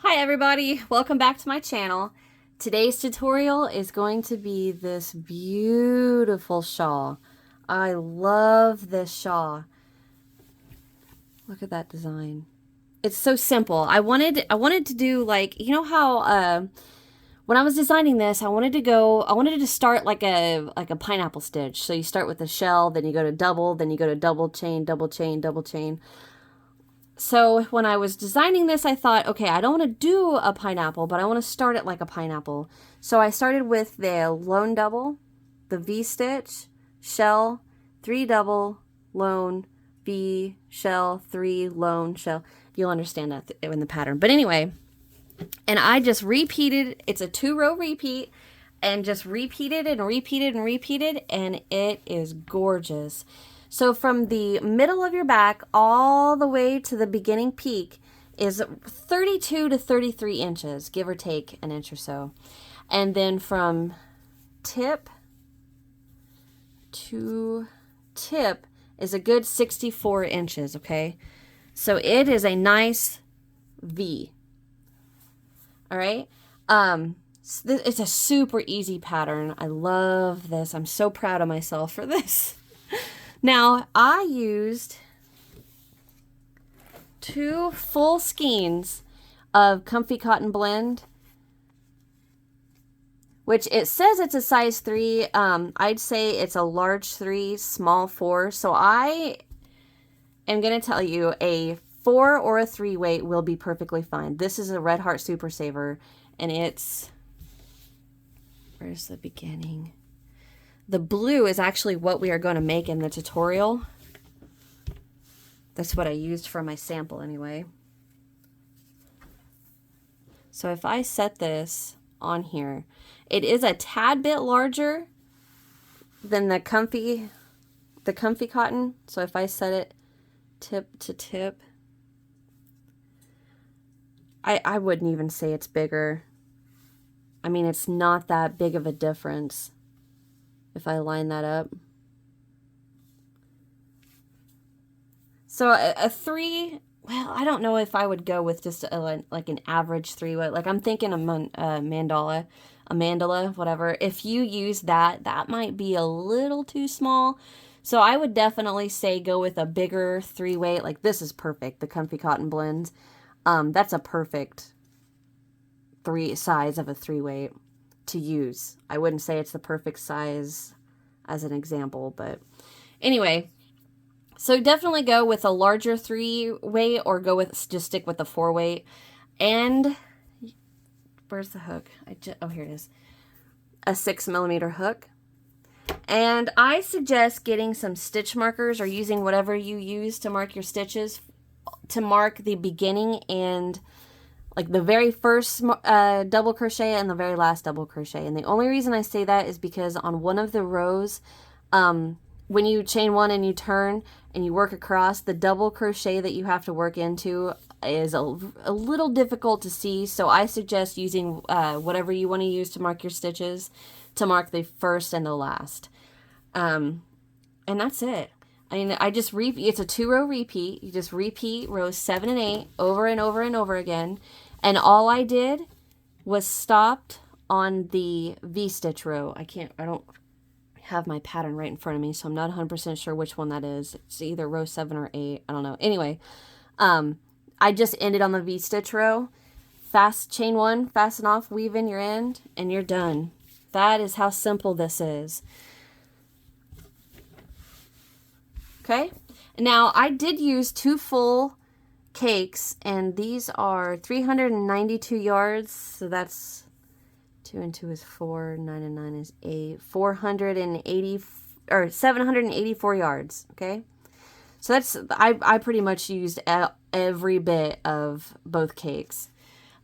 Hi everybody, welcome back to my channel. Today's tutorial is going to be this beautiful shawl. I love this shawl. Look at that design. It's so simple. I wanted to do like, you know how when I was designing this, I wanted to start like a pineapple stitch. So you start with the shell, then you go to double, then you go to double chain, double chain, double chain. So when I was designing this, I thought, okay, I don't want to do a pineapple, but I want to start it like a pineapple. So I started with the lone double, the V-stitch, shell, 3 double, lone, V, shell, 3, lone, shell. You'll understand that in the pattern. But anyway, and I just repeated, it's a 2-row repeat, and just repeated and repeated and repeated, and it is gorgeous. So from the middle of your back all the way to the beginning peak is 32 to 33 inches, give or take an inch or so. And then from tip to tip is a good 64 inches, okay? So it is a nice V. All right? It's a super easy pattern. I love this. I'm so proud of myself for this. Now, I used 2 full skeins of Comfy Cotton Blend, which it says it's a size 3. I'd say it's a large 3, small 4. So I am going to tell you a 4 or a 3 weight will be perfectly fine. This is a Red Heart Super Saver, and it's, where's the beginning? The blue is actually what we are going to make in the tutorial. That's what I used for my sample anyway. So if I set this on here, it is a tad bit larger than the comfy cotton. So if I set it tip to tip, I wouldn't even say it's bigger. I mean, it's not that big of a difference. If I line that up. So a 3, well, I don't know if I would go with just like an average 3 weight. Like I'm thinking a mandala, whatever. If you use that, that might be a little too small. So I would definitely say go with a bigger 3 weight. Like this is perfect, the Comfy Cotton Blends. That's a perfect size of a 3 weight to use. I wouldn't say it's the perfect size as an example, but anyway, so definitely go with a larger 3 weight or go with, just stick with the 4 weight. And where's the hook? Oh, here it is. A 6mm hook. And I suggest getting some stitch markers or using whatever you use to mark your stitches to mark the beginning and like the very first double crochet and the very last double crochet. And the only reason I say that is because on one of the rows, when you chain 1 and you turn and you work across, the double crochet that you have to work into is a little difficult to see. So I suggest using whatever you want to use to mark your stitches to mark the first and the last. And that's it. I mean, I just repeat, it's a 2-row repeat. You just repeat rows 7 and 8 over and over and over again. And all I did was stopped on the V-stitch row. I don't have my pattern right in front of me, so I'm not 100% sure which one that is. It's either row 7 or 8. I don't know. Anyway, I just ended on the V-stitch row. Chain 1, fasten off, weave in your end, and you're done. That is how simple this is. Okay, now I did use 2 full cakes, and these are 392 yards, so that's 2 and 2 is 4, 9 and 9 is 8, 480 or 784 yards. Okay, so that's I pretty much used every bit of both cakes,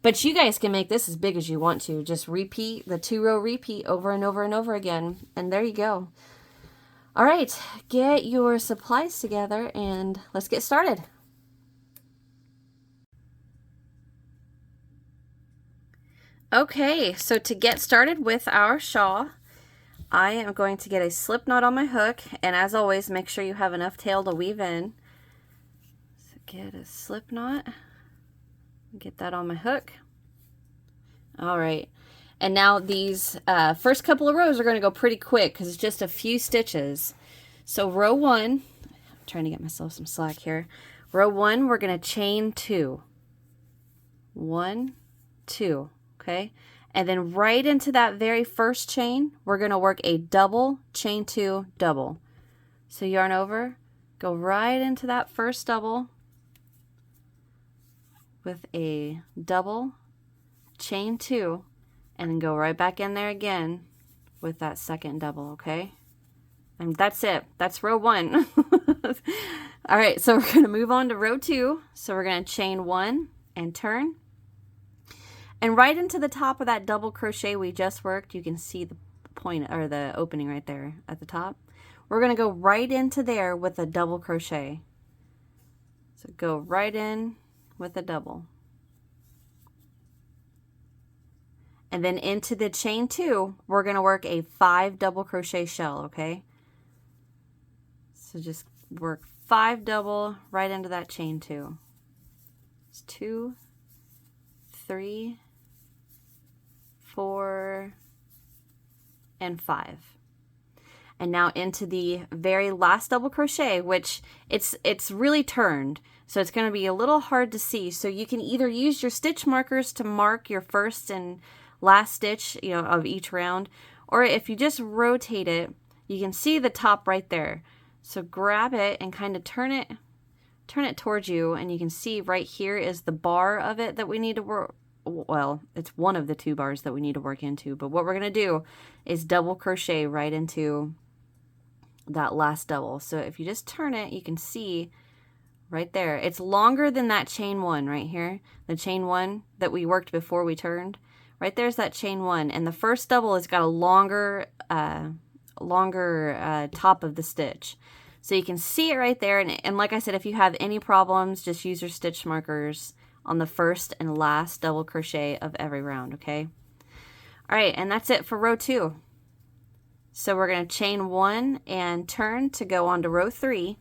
but you guys can make this as big as you want to. Just repeat the 2-row repeat over and over and over again, and there you go. All right, get your supplies together and let's get started. Okay, so to get started with our shawl, I am going to get a slip knot on my hook, and as always, make sure you have enough tail to weave in. So get a slip knot, get that on my hook. All right. And now these first couple of rows are going to go pretty quick because it's just a few stitches. So row 1, I'm trying to get myself some slack here. Row 1, we're going to chain 2. 1, 2, okay? And then right into that very first chain, we're going to work a double, chain 2, double. So yarn over, go right into that first double with a double, chain 2, and then go right back in there again with that second double, okay? And that's it. That's row 1. All right, so we're going to move on to row 2. So we're going to chain 1 and turn. And right into the top of that double crochet we just worked, you can see the point or the opening right there at the top. We're going to go right into there with a double crochet. So go right in with a double. And then into the chain 2, we're going to work a 5 double crochet shell, okay? So just work 5 double right into that chain 2. It's 2, 3, 4, and 5. And now into the very last double crochet, which it's really turned, so it's going to be a little hard to see. So you can either use your stitch markers to mark your first and last stitch, you know, of each round, or if you just rotate it, you can see the top right there. So grab it and kind of turn it towards you, and you can see right here is the bar of it that we need to work. Well, it's one of the 2 bars that we need to work into, but what we're going to do is double crochet right into that last double. So if you just turn it, you can see right there, it's longer than that chain 1 right here, the chain 1 that we worked before we turned. Right there's that chain 1, and the first double has got a longer top of the stitch. So you can see it right there, and like I said, if you have any problems, just use your stitch markers on the first and last double crochet of every round, okay? All right, and that's it for row 2. So we're going to chain 1 and turn to go on to row 3.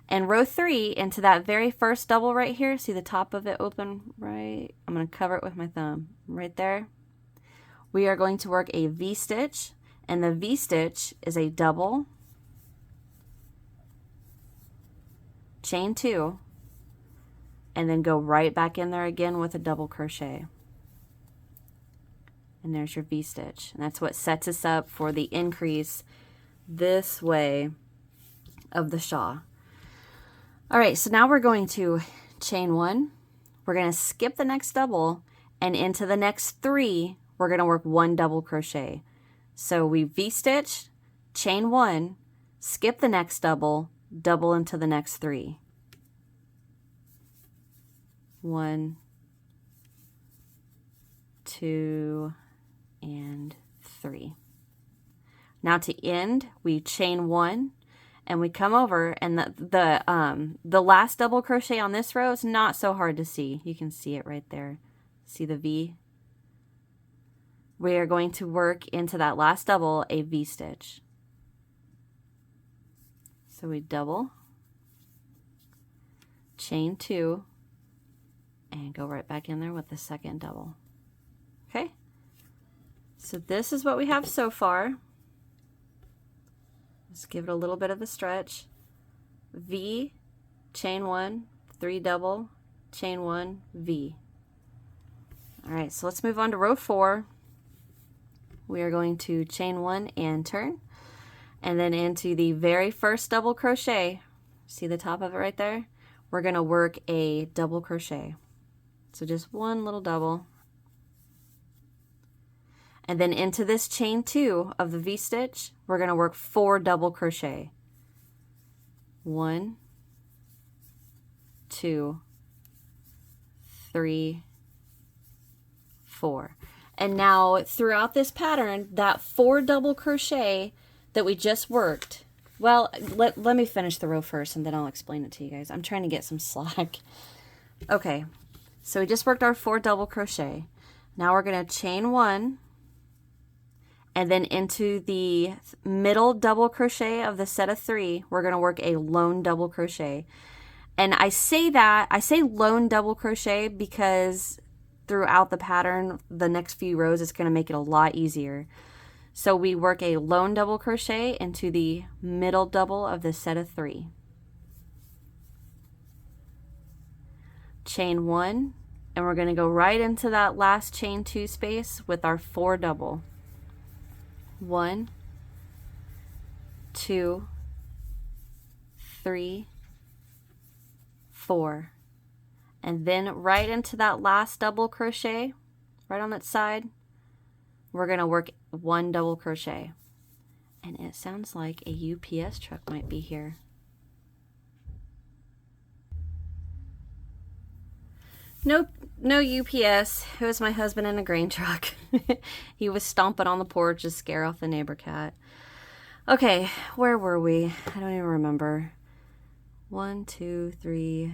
And row 3, into that very first double right here, see the top of it open right? I'm going to cover it with my thumb right there. We are going to work a V-stitch, and the V-stitch is a double, chain 2, and then go right back in there again with a double crochet. And there's your V-stitch. And that's what sets us up for the increase this way of the shawl. All right, so now we're going to chain 1. We're going to skip the next double, and into the next 3, we're going to work 1 double crochet. So we V-stitch, chain 1, skip the next double, double into the next 3. 1, 2, and 3. Now to end, we chain 1 and we come over, and the last double crochet on this row is not so hard to see. You can see it right there. See the V? We are going to work into that last double a V-stitch. So we double, chain 2, and go right back in there with the second double. Okay? So this is what we have so far. Let's give it a little bit of a stretch. V, chain 1, 3 double, chain 1, V. All right, so let's move on to row 4. We are going to chain 1 and turn, and then into the very first double crochet, see the top of it right there? We're going to work a double crochet. So just 1 little double. And then into this chain 2 of the V-stitch, we're going to work 4 double crochet. 1, 2, 3, 4. And now throughout this pattern, that 4 double crochet that we just worked, well, let me finish the row first and then I'll explain it to you guys. I'm trying to get some slack. Okay, so we just worked our 4 double crochet. Now we're going to chain 1, and then into the middle double crochet of the set of 3, we're going to work a lone double crochet. And I say lone double crochet because throughout the pattern, the next few rows, it's going to make it a lot easier. So we work a lone double crochet into the middle double of the set of 3. Chain 1, and we're going to go right into that last chain 2 space with our 4 double. 1, 2, 3, 4. And then right into that last double crochet, right on that side, we're going to work 1 double crochet. And it sounds like a UPS truck might be here. Nope, no UPS. It was my husband in a grain truck. He was stomping on the porch to scare off the neighbor cat. Okay, where were we? I don't even remember. 1, 2, 3,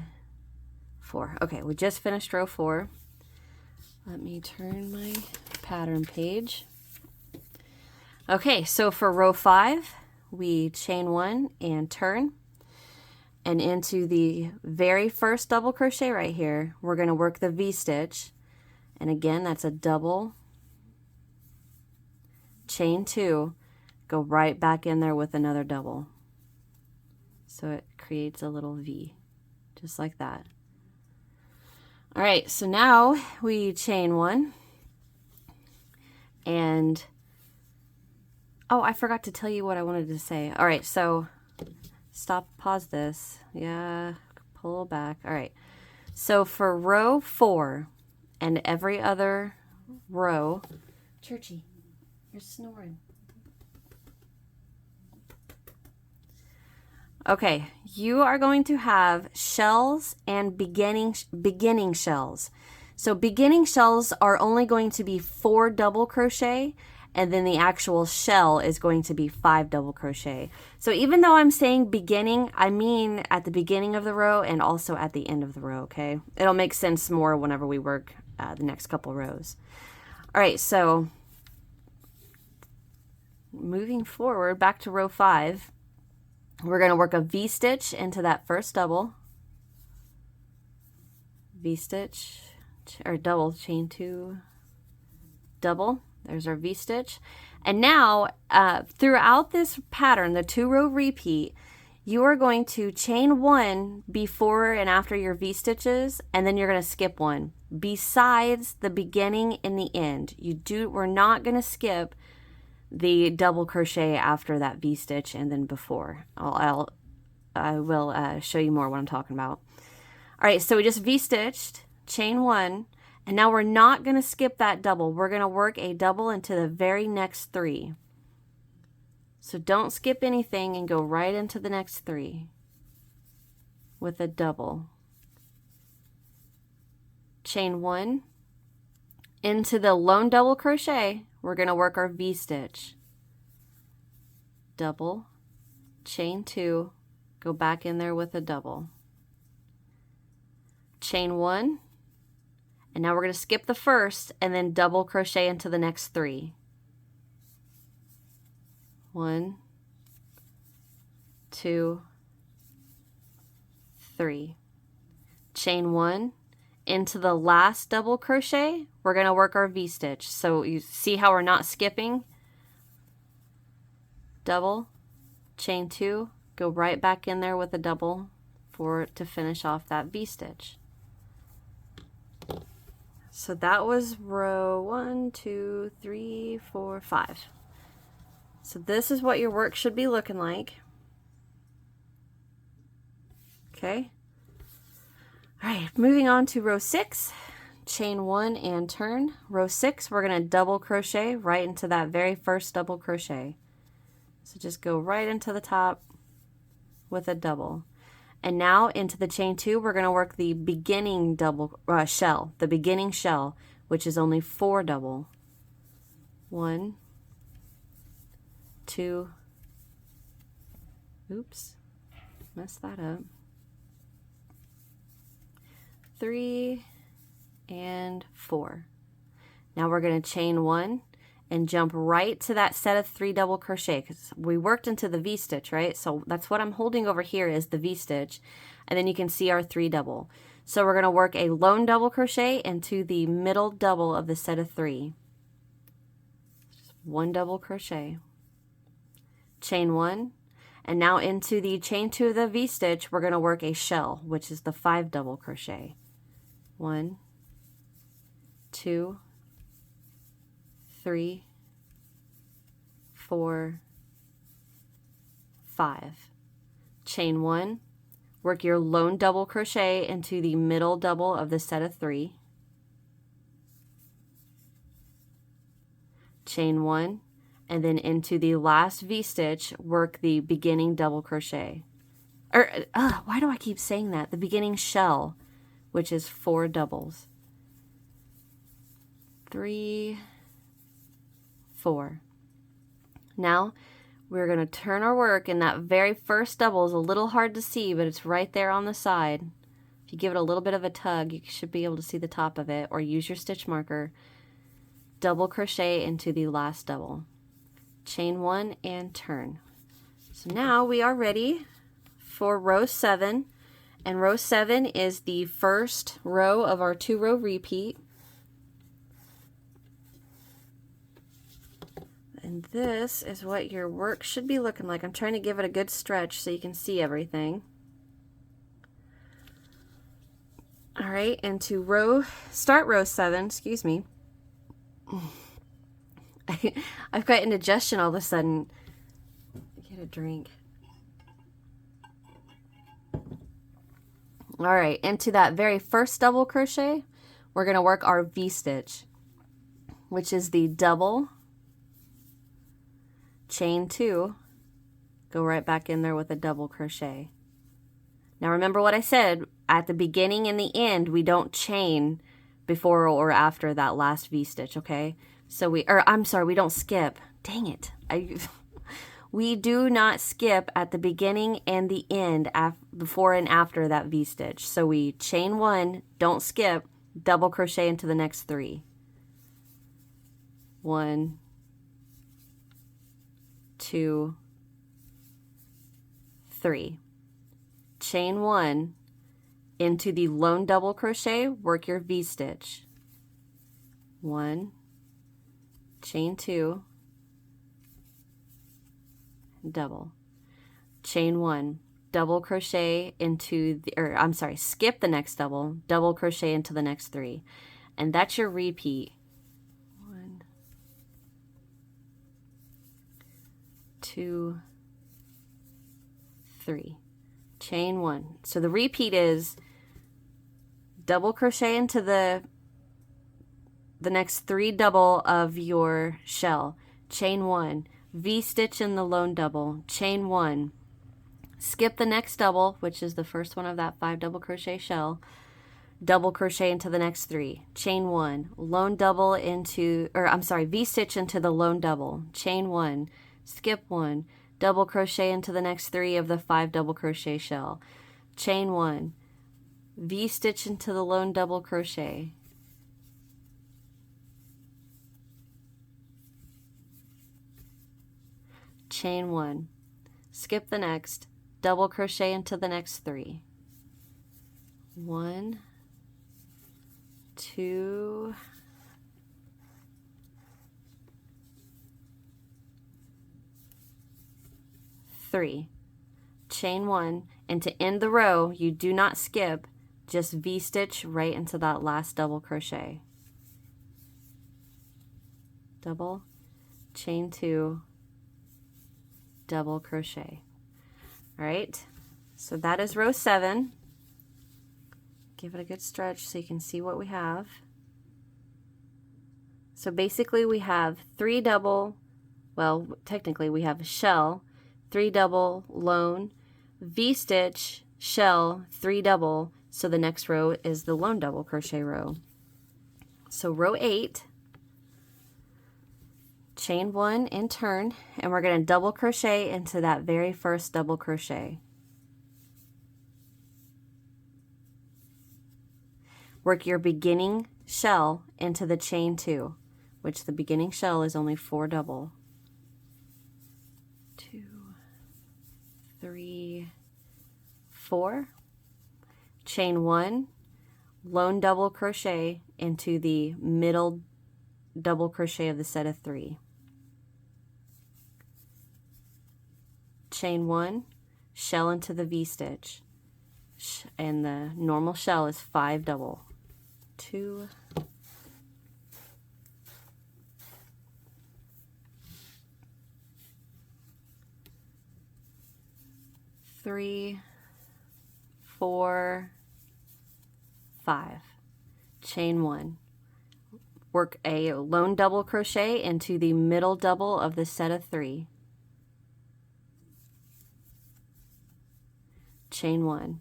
4. Okay, we just finished row 4. Let me turn my pattern page. Okay, so for row 5, we chain 1 and turn. And into the very first double crochet right here, we're going to work the V-stitch. And again, that's a double, chain 2, go right back in there with another double. So it creates a little V, just like that. All right, so now we chain 1. And, oh, I forgot to tell you what I wanted to say. All right, so stop, pause this. Yeah, pull back. All right. So for row 4 and every other row, Churchy, you're snoring. Okay, you are going to have shells and beginning shells. So beginning shells are only going to be 4 double crochet, and then the actual shell is going to be 5 double crochet. So even though I'm saying beginning, I mean at the beginning of the row and also at the end of the row, okay? It'll make sense more whenever we work the next couple rows. All right, so moving forward back to row 5, we're going to work a V-stitch into that first double. V-stitch, or double, chain 2, double. There's our V-stitch. And now, throughout this pattern, the 2-row repeat, you are going to chain 1 before and after your V-stitches, and then you're going to skip 1. Besides the beginning and the end. We're not going to skip the double crochet after that V-stitch and then before. I will show you more what I'm talking about. All right, so we just V-stitched, chain 1, and now we're not going to skip that double. We're going to work a double into the very next 3. So don't skip anything and go right into the next 3 with a double. Chain 1. Into the lone double crochet, we're going to work our V-stitch. Double, chain 2, go back in there with a double. Chain 1. And now we're going to skip the first and then double crochet into the next 3. 1, 2, 3. Chain 1 into the last double crochet. We're going to work our V-stitch. So you see how we're not skipping? Double, chain 2, go right back in there with a double to finish off that V-stitch. So that was row 1, 2, 3, 4, 5. So this is what your work should be looking like. Okay. All right, moving on to row 6, chain 1 and turn. Row 6, we're going to double crochet right into that very first double crochet. So just go right into the top with a double. And now into the chain 2, we're going to work the beginning double shell, the beginning shell, which is only 4 double. 1, 2, oops, messed that up. 3 and 4. Now we're going to chain 1 and jump right to that set of 3 double crochet because we worked into the V-stitch, right? So that's what I'm holding over here is the V-stitch, and then you can see our 3 double. So we're going to work a lone double crochet into the middle double of the set of 3. Just 1 double crochet, chain 1, and now into the chain 2 of the V-stitch, we're going to work a shell, which is the 5 double crochet. 1, 2, 3, 4, 5. Chain 1, work your lone double crochet into the middle double of the set of 3. Chain 1, and then into the last V-stitch, work the beginning double crochet. Why do I keep saying that? The beginning shell, which is 4 doubles. 3, 4. Now we're going to turn our work, and that very first double is a little hard to see, but it's right there on the side. If you give it a little bit of a tug, you should be able to see the top of it, or use your stitch marker. Double crochet into the last double. Chain 1 and turn. So now we are ready for row 7, and row 7 is the first row of our 2-row repeat. And this is what your work should be looking like. I'm trying to give it a good stretch so you can see everything. All right, and to start row 7, excuse me. I've got indigestion all of a sudden. Get a drink. All right, into that very first double crochet, we're going to work our V-stitch, which is the double, chain 2, go right back in there with a double crochet. Now remember what I said, at the beginning and the end, we don't chain before or after that last V-stitch, okay? So we don't skip. Dang it. We do not skip at the beginning and the end, before and after that V-stitch. So we chain 1, don't skip, double crochet into the next 3. 1, 2, 3. Chain 1 into the lone double crochet, work your V-stitch. 1, chain 2, double. Chain 1, double crochet into the, skip the next double crochet into the next 3. And that's your repeat. 1, 2, 3. Chain 1. So the repeat is double crochet into the next 3 double of your shell, chain 1, V-stitch in the lone double, chain 1, skip the next double, which is the first one of that 5 double crochet shell, double crochet into the next 3, chain 1, lone double into, V-stitch into the lone double, chain 1, skip 1, double crochet into the next 3 of the 5 double crochet shell, chain 1, V-stitch into the lone double crochet, chain 1, skip the next, double crochet into the next 3. 1, 2, 3. Chain 1, and to end the row, you do not skip, just V-stitch right into that last double crochet. Double, chain 2, double crochet. All right, so that is row 7. Give it a good stretch so you can see what we have. So basically we have 3 double, well, technically we have a shell, 3 double, lone, V-stitch, shell, 3 double, so the next row is the lone double crochet row. So row 8, chain 1 and turn, and we're going to double crochet into that very first double crochet. Work your beginning shell into the chain 2, which the beginning shell is only 4 double. 2, 3, 4. Chain 1, lone double crochet into the middle double crochet of the set of 3. Chain 1, shell into the V-stitch, and the normal shell is 5 double. 2, 3, 4, 5. Chain 1. Work a lone double crochet into the middle double of the set of 3. Chain 1.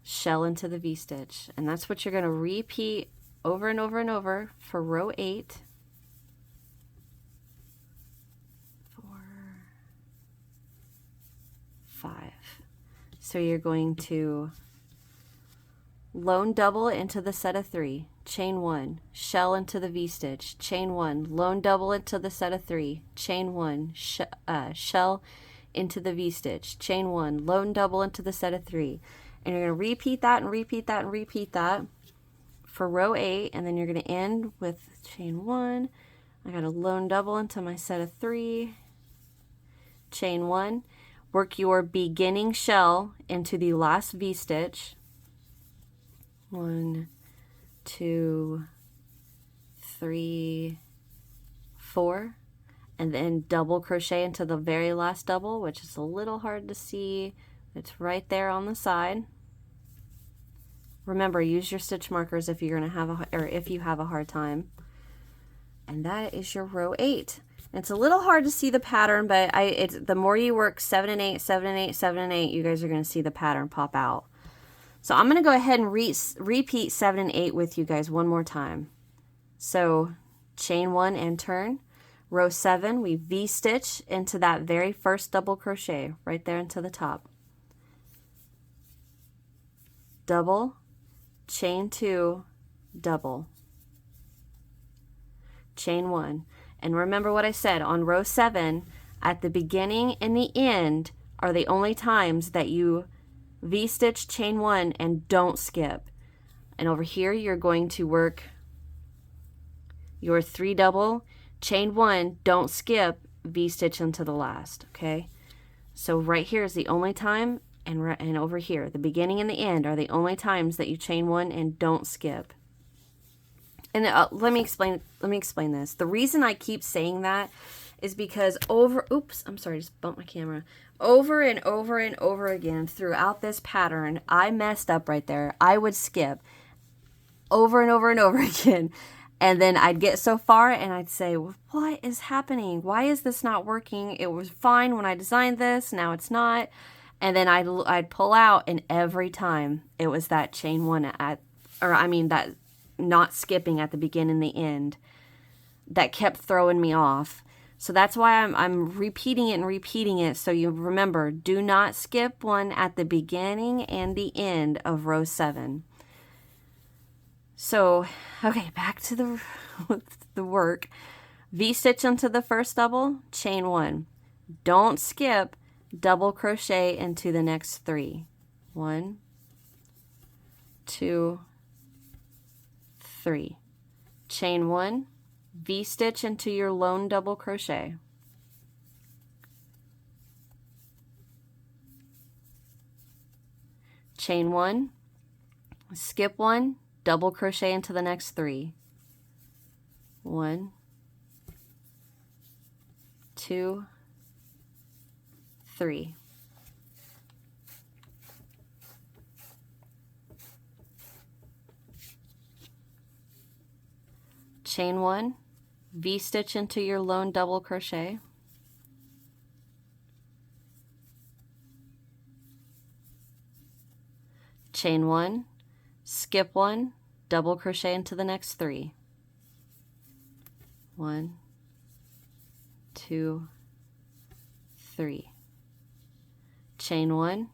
Shell into the V-stitch, and that's what you're going to repeat over and over and over for row 8. 4, 5. So you're going to lone double into the set of 3, chain 1, shell into the V-stitch, chain 1, lone double into the set of 3, chain 1, shell into the V-stitch, chain 1, lone double into the set of 3. And you're going to repeat that and repeat that and repeat that for row 8, and then you're going to end with chain 1. I got a lone double into my set of 3, chain 1, work your beginning shell into the last V-stitch. 1, 2, 3, 4, and then double crochet into the very last double, which is a little hard to see. It's right there on the side. Remember, use your stitch markers if you're going to have if you have a hard time. And that is your row 8. It's a little hard to see the pattern, but the more you work 7 and 8, 7 and 8, 7 and 8, you guys are going to see the pattern pop out. So I'm going to go ahead and repeat 7 and 8 with you guys one more time. So chain 1 and turn. Row 7, we V-stitch into that very first double crochet right there into the top. Double, chain 2, double. Chain 1. And remember what I said on row 7, at the beginning and the end are the only times that you V-stitch, chain 1, and don't skip. And over here you're going to work your 3 double, chain 1, don't skip, V-stitch into the last, okay? So right here is the only time, and over here, the beginning and the end are the only times that you chain 1 and don't skip. And let me explain this. The reason I keep saying that is because oops, I'm sorry, just bumped my camera. Over and over and over again throughout this pattern, I messed up right there. I would skip over and over and over again. And then I'd get so far and I'd say, what is happening? Why is this not working? It was fine when I designed this, now it's not. And then I'd pull out, and every time it was that chain 1 that not skipping at the beginning and the end that kept throwing me off. So that's why I'm repeating it and repeating it, so you remember, do not skip one at the beginning and the end of row 7. So, okay, back to the work. V-stitch into the first double, chain 1. Don't skip, double crochet into the next 3. 1, 2, 3. Chain 1, V-stitch into your lone double crochet. Chain 1, skip 1, double crochet into the next 3. 1, 2, 3. Chain 1, V-stitch into your lone double crochet. Chain 1, skip 1, double crochet into the next 3. 1, 2, 3. Chain 1,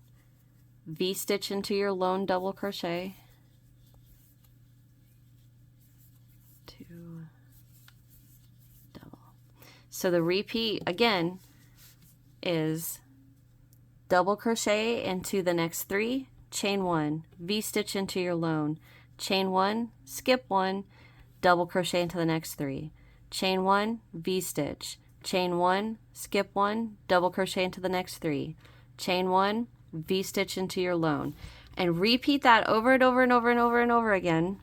V-stitch into your lone double crochet. 2, double. So the repeat again is double crochet into the next 3, chain 1, V-stitch into your lone, chain 1, skip 1, double crochet into the next 3, chain 1, V-stitch, chain 1, skip 1, double crochet into the next 3, chain 1, V-stitch into your lone, and repeat that over and over and over and over and over again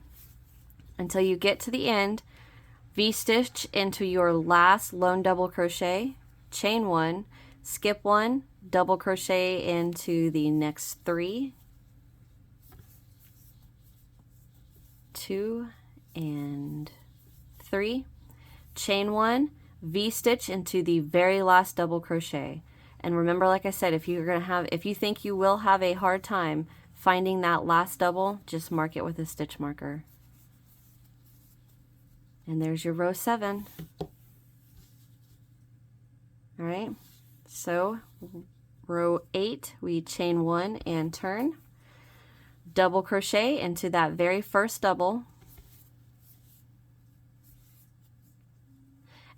until you get to the end. V-stitch into your last lone double crochet, chain 1, skip 1, double crochet into the next 3, 2 and 3, chain 1, V-stitch into the very last double crochet. And remember, like I said, if you think you will have a hard time finding that last double, just mark it with a stitch marker. And there's your row 7. All right, so row 8, we chain 1 and turn, double crochet into that very first double,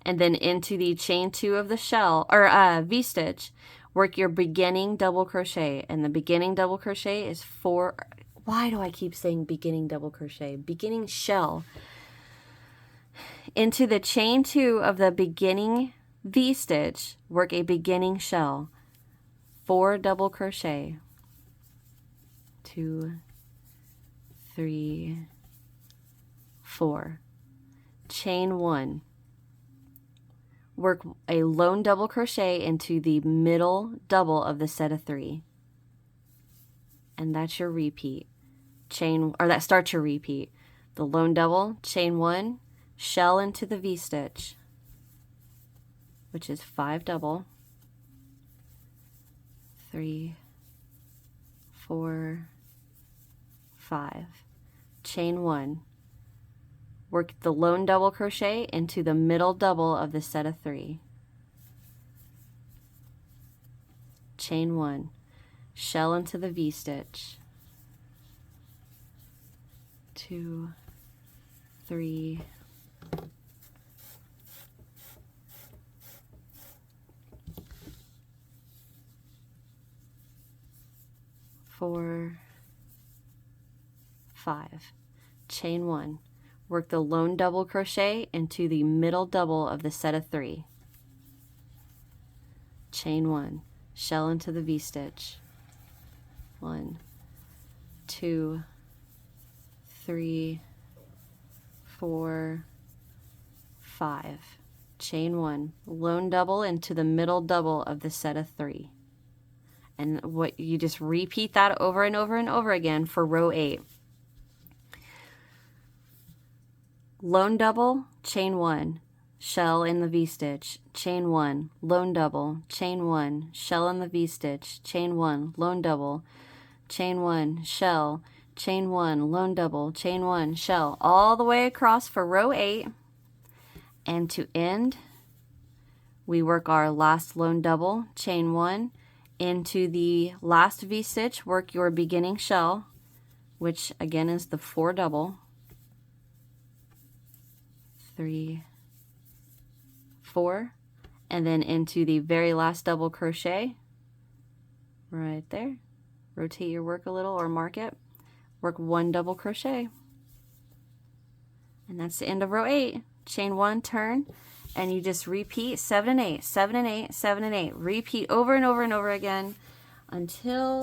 and then into the chain 2 of the shell, or V-stitch, work your beginning double crochet, and the beginning double crochet is 4, why do I keep saying beginning double crochet? Beginning shell. Into the chain 2 of the beginning V-stitch, work a beginning shell, 4 double crochet, 2, 3, 4, chain 1, work a lone double crochet into the middle double of the set of 3, and that's your repeat. Chain, or that starts your repeat. The lone double, chain 1, shell into the V-stitch, which is 5 double, 3, 4, 5, chain 1, work the lone double crochet into the middle double of the set of 3, chain 1, shell into the V-stitch, 2, 3, 4, 5, chain 1, work the lone double crochet into the middle double of the set of 3, chain 1, shell into the V-stitch, 1, 2, 3, 4, 5, chain 1, lone double into the middle double of the set of 3. And what you just repeat that over and over and over again for row 8. Lone double, chain 1, shell in the V-stitch, chain 1, lone double, chain 1, shell in the V-stitch, chain 1, lone double, chain 1, shell, chain 1, lone double, chain 1, shell, all the way across for row 8. And to end, we work our last lone double, chain 1, into the last V-stitch, work your beginning shell, which again is the 4 double, 3, 4, and then into the very last double crochet right there. Rotate your work a little or mark it. Work 1 double crochet. And that's the end of row 8. Chain 1, turn, and you just repeat 7 and 8, 7 and 8, 7 and 8. Repeat over and over and over again until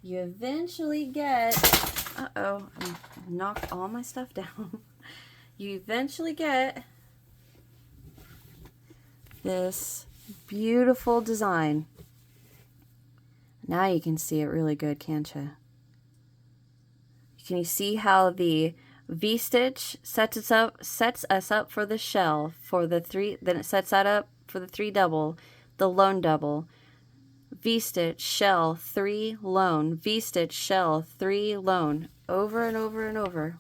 you eventually get, uh-oh, I knocked all my stuff down. You eventually get this beautiful design. Now you can see it really good, can't you? Can you see how the V-stitch sets us up for the shell for the 3, then it sets that up for the 3 double, the lone double, V-stitch, shell, 3, lone, V-stitch, shell, 3, lone, over and over and over.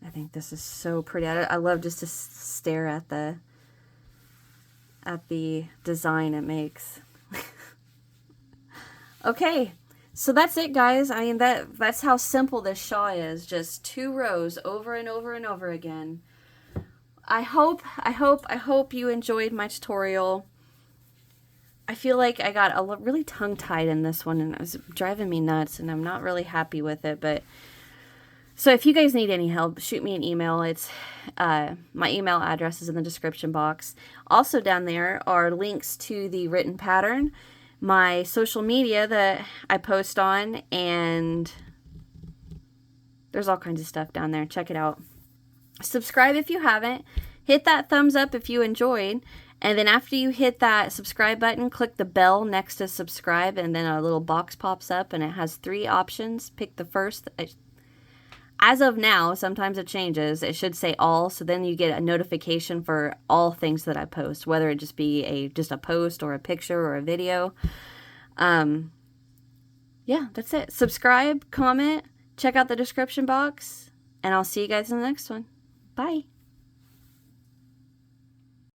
I think this is so pretty. I love just to stare at the design it makes. Okay, so that's it, guys. I mean, that's how simple this shawl is. Just 2 rows over and over and over again. I hope you enjoyed my tutorial. I feel like I got really tongue-tied in this one, and it was driving me nuts, and I'm not really happy with it. But so if you guys need any help, shoot me an email. It's my email address is in the description box. Also down there are links to the written pattern, my social media that I post on, and there's all kinds of stuff down there. Check it out. Subscribe if you haven't. Hit that thumbs up if you enjoyed. And then after you hit that subscribe button, click the bell next to subscribe, and then a little box pops up, and it has 3 options. Pick the first. As of now, sometimes it changes. It should say all, so then you get a notification for all things that I post, whether it just be just a post or a picture or a video. Yeah, that's it. Subscribe, comment, check out the description box, and I'll see you guys in the next one. Bye.